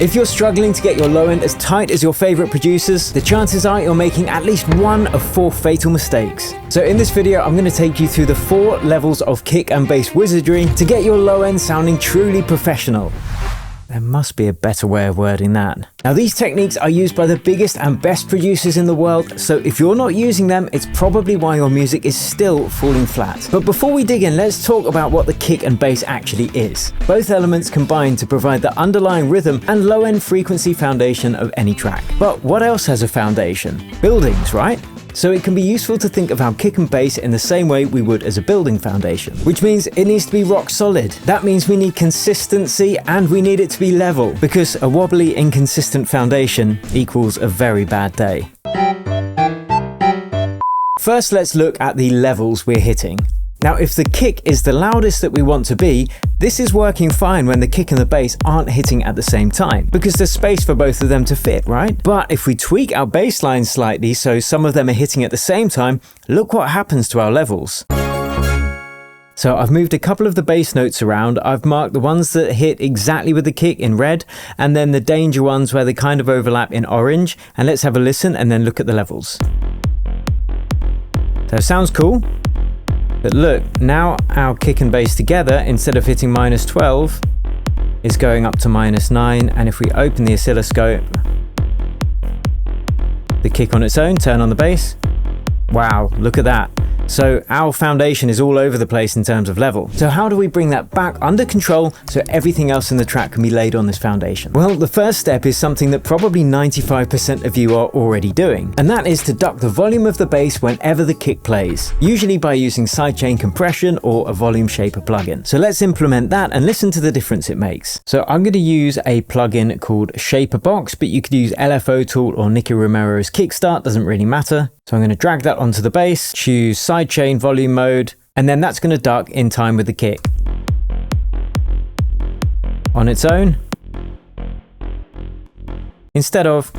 If you're struggling to get your low end as tight as your favorite producers, the chances are you're making at least one of 4 fatal mistakes. So in this video, I'm going to take you through the 4 levels of kick and bass wizardry to get your low end sounding truly professional. There must be a better way of wording that. Now, these techniques are used by the biggest and best producers in the world, so if you're not using them, it's probably why your music is still falling flat. But before we dig in, let's talk about what the kick and bass actually is. Both elements combine to provide the underlying rhythm and low-end frequency foundation of any track. But what else has a foundation? Buildings, right? So it can be useful to think of our kick and bass in the same way we would as a building foundation, which means it needs to be rock solid. That means we need consistency and we need it to be level, because a wobbly, inconsistent foundation equals a very bad day. First, let's look at the levels we're hitting. Now, if the kick is the loudest that we want to be, this is working fine when the kick and the bass aren't hitting at the same time, because there's space for both of them to fit, right? But if we tweak our bass line slightly so some of them are hitting at the same time, look what happens to our levels. So I've moved a couple of the bass notes around. I've marked the ones that hit exactly with the kick in red, and then the danger ones where they kind of overlap in orange. And let's have a listen and then look at the levels. So it sounds cool. But look, now our kick and bass together, instead of hitting -12, is going up to -9. And if we open the oscilloscope, the kick on its own, turn on the bass. Wow, look at that. So our foundation is all over the place in terms of level. So how do we bring that back under control so everything else in the track can be laid on this foundation? Well, the first step is something that probably 95% of you are already doing, and that is to duck the volume of the bass whenever the kick plays, usually by using sidechain compression or a volume shaper plugin. So let's implement that and listen to the difference it makes. So I'm going to use a plugin called Shaperbox, but you could use LFO Tool or Nicky Romero's Kickstart, doesn't really matter. So I'm going to drag that onto the bass, choose sidechain volume mode, and then that's going to duck in time with the kick. On its own, instead of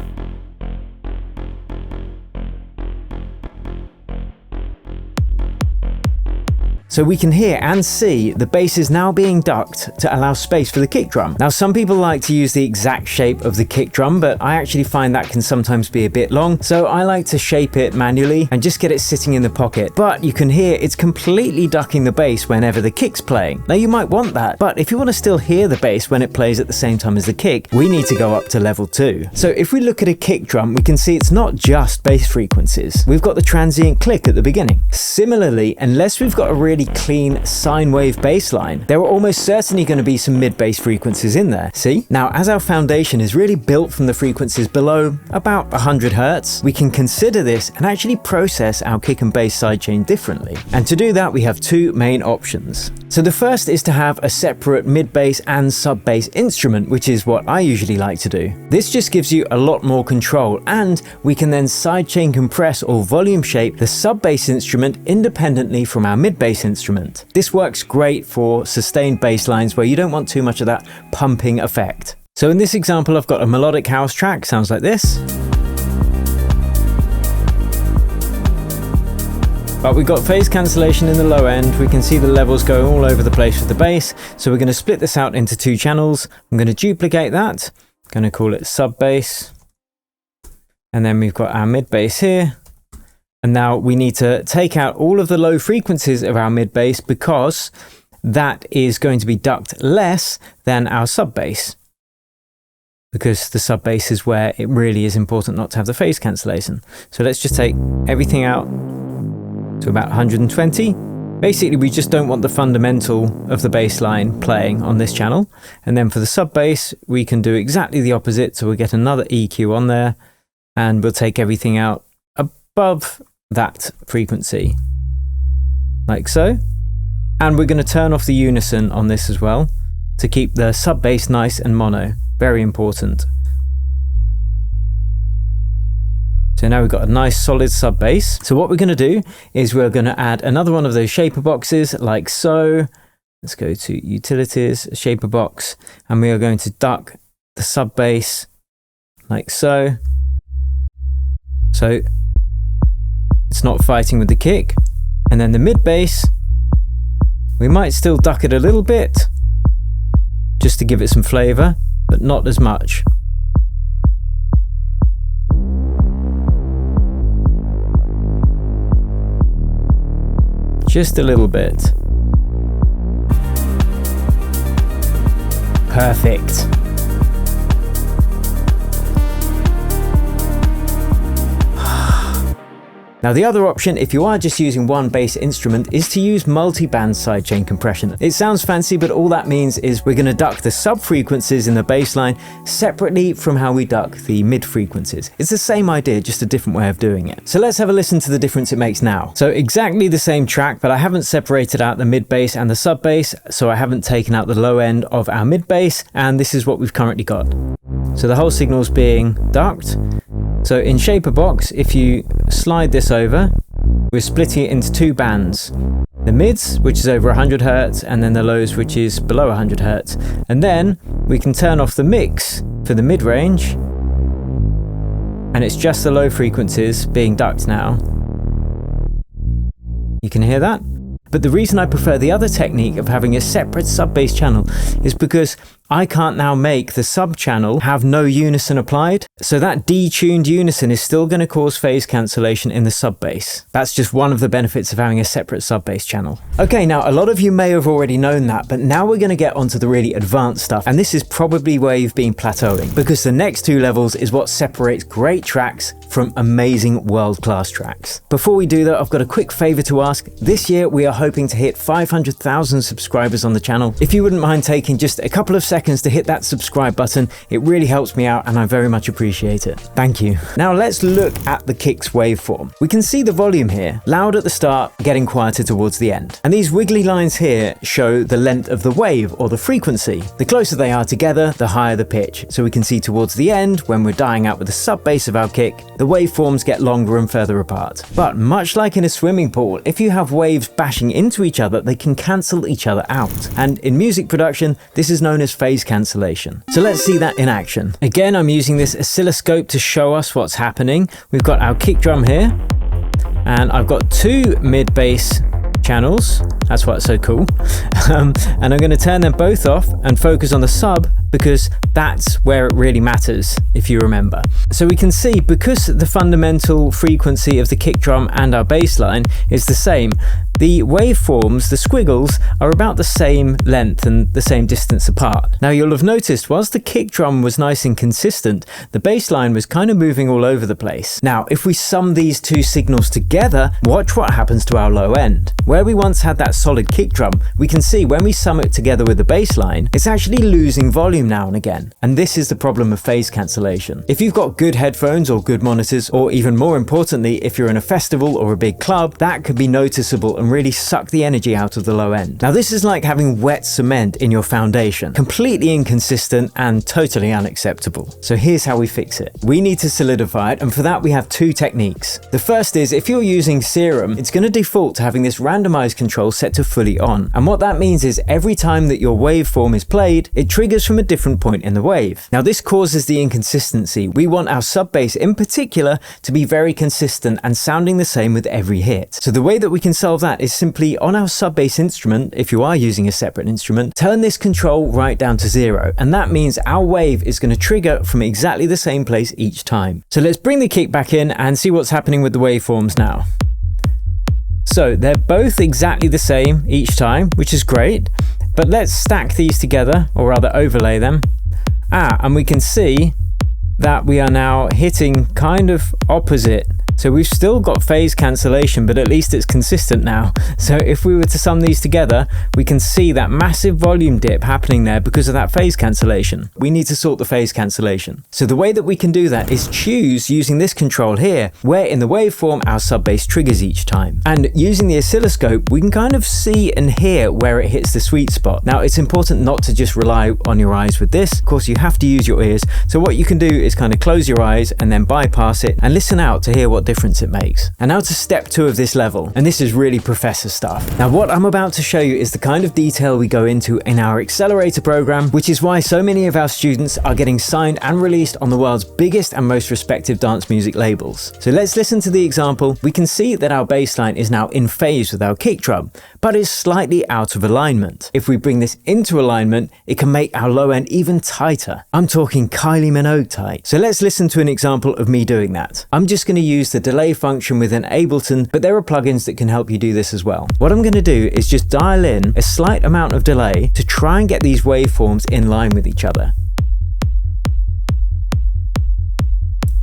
so we can hear and see the bass is now being ducked to allow space for the kick drum. Now, some people like to use the exact shape of the kick drum, but I actually find that can sometimes be a bit long, so I like to shape it manually and just get it sitting in the pocket. But you can hear it's completely ducking the bass whenever the kick's playing. Now, you might want that, but if you want to still hear the bass when it plays at the same time as the kick, we need to go up to level 2. So if we look at a kick drum, we can see it's not just bass frequencies. We've got the transient click at the beginning. Similarly, unless we've got a really clean sine wave bass line, there are almost certainly going to be some mid bass frequencies in there. See? Now, as our foundation is really built from the frequencies below about 100 Hertz, we can consider this and actually process our kick and bass sidechain differently. And to do that, we have 2 main options. So the first is to have a separate mid bass and sub bass instrument, which is what I usually like to do. This just gives you a lot more control, and we can then sidechain compress or volume shape the sub bass instrument independently from our mid bass instrument. This works great for sustained bass lines where you don't want too much of that pumping effect. So in this example, I've got a melodic house track, sounds like this. But we've got phase cancellation in the low end. We can see the levels going all over the place with the bass. So we're going to split this out into 2 channels. I'm going to duplicate that. I'm going to call it sub bass. And then we've got our mid bass here. And now we need to take out all of the low frequencies of our mid bass, because that is going to be ducked less than our sub bass, because the sub bass is where it really is important not to have the phase cancellation. So let's just take everything out to about 120. Basically, we just don't want the fundamental of the bass line playing on this channel. And then for the sub bass, we can do exactly the opposite. So we'll get another EQ on there, and we'll take everything out above that frequency, like so. And we're going to turn off the unison on this as well to keep the sub bass nice and mono. Very important. So now we've got a nice solid sub bass. So what we're going to do is we're going to add another one of those shaper boxes, like so. Let's go to utilities, shaper box, and we are going to duck the sub bass like so. So it's not fighting with the kick. And then the mid bass, we might still duck it a little bit just to give it some flavor. but not as much. Just a little bit. Perfect. Now the other option, if you are just using one bass instrument, is to use multi-band sidechain compression. It sounds fancy, but all that means is we're going to duck the sub-frequencies in the bass line separately from how we duck the mid-frequencies. It's the same idea, just a different way of doing it. So let's have a listen to the difference it makes now. So exactly the same track, but I haven't separated out the mid-bass and the sub-bass, so I haven't taken out the low end of our mid-bass, and this is what we've currently got. So the whole signal's being ducked. So in Shaper Box, if you slide this over, we're splitting it into two bands. The mids, which is over 100 Hz, and then the lows, which is below 100 Hz. And then we can turn off the mix for the mid-range, and it's just the low frequencies being ducked now. You can hear that? But the reason I prefer the other technique of having a separate sub-bass channel is because I can't now make the sub-channel have no unison applied. So that detuned unison is still going to cause phase cancellation in the sub-bass. That's just one of the benefits of having a separate sub-bass channel. Okay, now a lot of you may have already known that, but now we're going to get onto the really advanced stuff. And this is probably where you've been plateauing, because the next two levels is what separates great tracks from amazing world-class tracks. Before we do that, I've got a quick favor to ask. This year, we are hoping to hit 500,000 subscribers on the channel. If you wouldn't mind taking just a couple of seconds to hit that subscribe button, it really helps me out and I very much appreciate it. Thank you. Now let's look at the kicks waveform. We can see the volume here, loud at the start, getting quieter towards the end. And these wiggly lines here show the length of the wave or the frequency. The closer they are together, the higher the pitch. So we can see towards the end, when we're dying out with the sub bass of our kick, the waveforms get longer and further apart. But much like in a swimming pool, if you have waves bashing into each other, they can cancel each other out. And in music production, this is known as phase cancellation. So let's see that in action. Again, I'm using this oscilloscope to show us what's happening. We've got our kick drum here, and I've got two mid-bass channels. That's why it's so cool. And I'm going to turn them both off and focus on the sub, because that's where it really matters, if you remember. So we can see, because the fundamental frequency of the kick drum and our bass line is the same, the waveforms, the squiggles, are about the same length and the same distance apart. Now you'll have noticed, whilst the kick drum was nice and consistent, the bass line was kind of moving all over the place. Now, if we sum these two signals together, watch what happens to our low end. Where we once had that solid kick drum, we can see when we sum it together with the bass line, it's actually losing volume now and again. And this is the problem of phase cancellation. If you've got good headphones or good monitors, or even more importantly, if you're in a festival or a big club, that could be noticeable and really suck the energy out of the low end. Now this is like having wet cement in your foundation. Completely inconsistent and totally unacceptable. So here's how we fix it. We need to solidify it, and for that we have two techniques. The first is, if you're using Serum, it's going to default to having this randomized control set to fully on. And what that means is every time that your waveform is played, it triggers from a different point in the wave. Now this causes the inconsistency. We want our sub bass in particular to be very consistent and sounding the same with every hit. So the way that we can solve that is simply, on our sub bass instrument, if you are using a separate instrument, turn this control right down to 0. And that means our wave is going to trigger from exactly the same place each time. So let's bring the kick back in and see what's happening with the waveforms now. So they're both exactly the same each time, which is great. But let's stack these together, or rather overlay them. And we can see that we are now hitting kind of opposite. So we've still got phase cancellation, but at least it's consistent now. So if we were to sum these together, we can see that massive volume dip happening there because of that phase cancellation. We need to sort the phase cancellation. So the way that we can do that is choose using this control here, where in the waveform our sub bass triggers each time. And using the oscilloscope, we can kind of see and hear where it hits the sweet spot. Now it's important not to just rely on your eyes with this. Of course, you have to use your ears. So what you can do is kind of close your eyes and then bypass it and listen out to hear what what difference it makes. And now to step 2 of this level, and this is really professor stuff. Now what I'm about to show you is the kind of detail we go into in our accelerator program, which is why so many of our students are getting signed and released on the world's biggest and most respected dance music labels. So let's listen to the example. We can see that our bass line is now in phase with our kick drum, but is slightly out of alignment. If we bring this into alignment, it can make our low end even tighter. I'm talking Kylie Minogue tight. So let's listen to an example of me doing that. I'm just going to use the delay function within Ableton, but there are plugins that can help you do this as well. What I'm going to do is just dial in a slight amount of delay to try and get these waveforms in line with each other.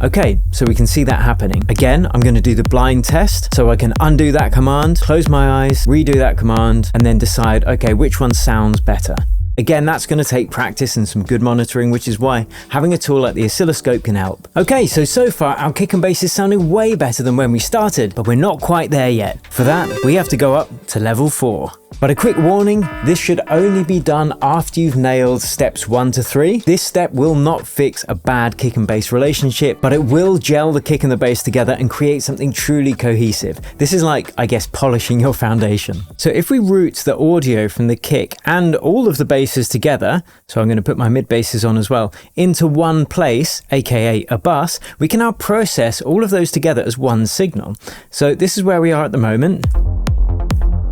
Okay, so we can see that happening. Again, I'm going to do the blind test, so I can undo that command, close my eyes, redo that command, and then decide, okay, which one sounds better. Again, that's going to take practice and some good monitoring, which is why having a tool like the oscilloscope can help. Okay, so far our kick and bass is sounding way better than when we started, but we're not quite there yet. For that, we have to go up to level 4. But a quick warning, this should only be done after you've nailed steps 1 to 3. This step will not fix a bad kick and bass relationship, but it will gel the kick and the bass together and create something truly cohesive. This is like, I guess, polishing your foundation. So if we route the audio from the kick and all of the basses together, so I'm going to put my mid basses on as well, into one place, aka a bus, we can now process all of those together as one signal. So this is where we are at the moment.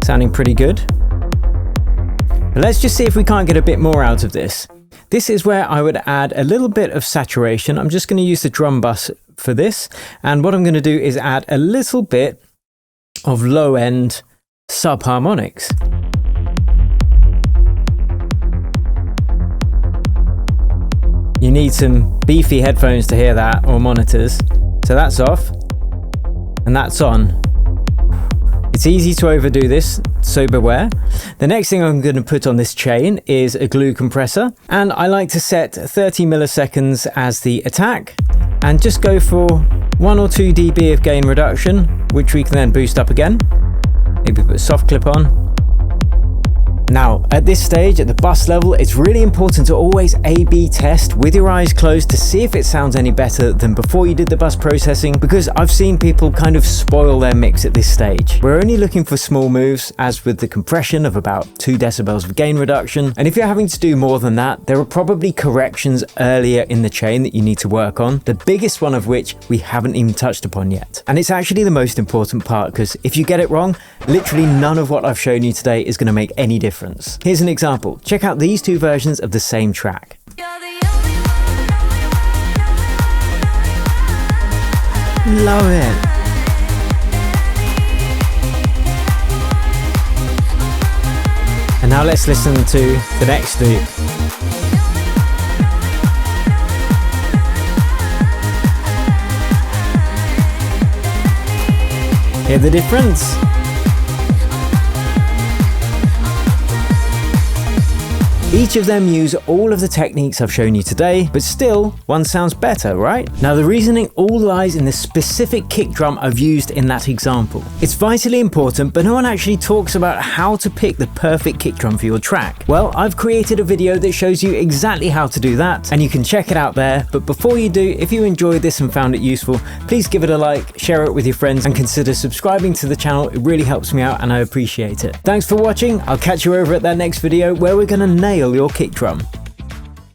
Sounding pretty good. But let's just see if we can't get a bit more out of this. This is where I would add a little bit of saturation. I'm just going to use the drum bus for this. And what I'm going to do is add a little bit of low end subharmonics. You need some beefy headphones to hear that, or monitors. So that's off and that's on. It's easy to overdo this, so beware. The next thing I'm going to put on this chain is a glue compressor, and I like to set 30 milliseconds as the attack and just go for 1 or 2 dB of gain reduction, which we can then boost up again. Maybe put a soft clip on. Now, at this stage, at the bus level, it's really important to always A/B test with your eyes closed to see if it sounds any better than before you did the bus processing, because I've seen people kind of spoil their mix at this stage. We're only looking for small moves, as with the compression of about 2 decibels of gain reduction, and if you're having to do more than that, there are probably corrections earlier in the chain that you need to work on, the biggest one of which we haven't even touched upon yet. And it's actually the most important part, because if you get it wrong, literally none of what I've shown you today is going to make any difference. Here's an example. Check out these 2 versions of the same track. Love it. And now let's listen to the next loop. Hear the difference? Each of them use all of the techniques I've shown you today, but still, one sounds better, right? Now the reasoning all lies in the specific kick drum I've used in that example. It's vitally important, but no one actually talks about how to pick the perfect kick drum for your track. Well, I've created a video that shows you exactly how to do that, and you can check it out there. But before you do, if you enjoyed this and found it useful, please give it a like, share it with your friends, and consider subscribing to the channel. It really helps me out and I appreciate it. Thanks for watching. I'll catch you over at that next video where we're gonna nail your kick drum.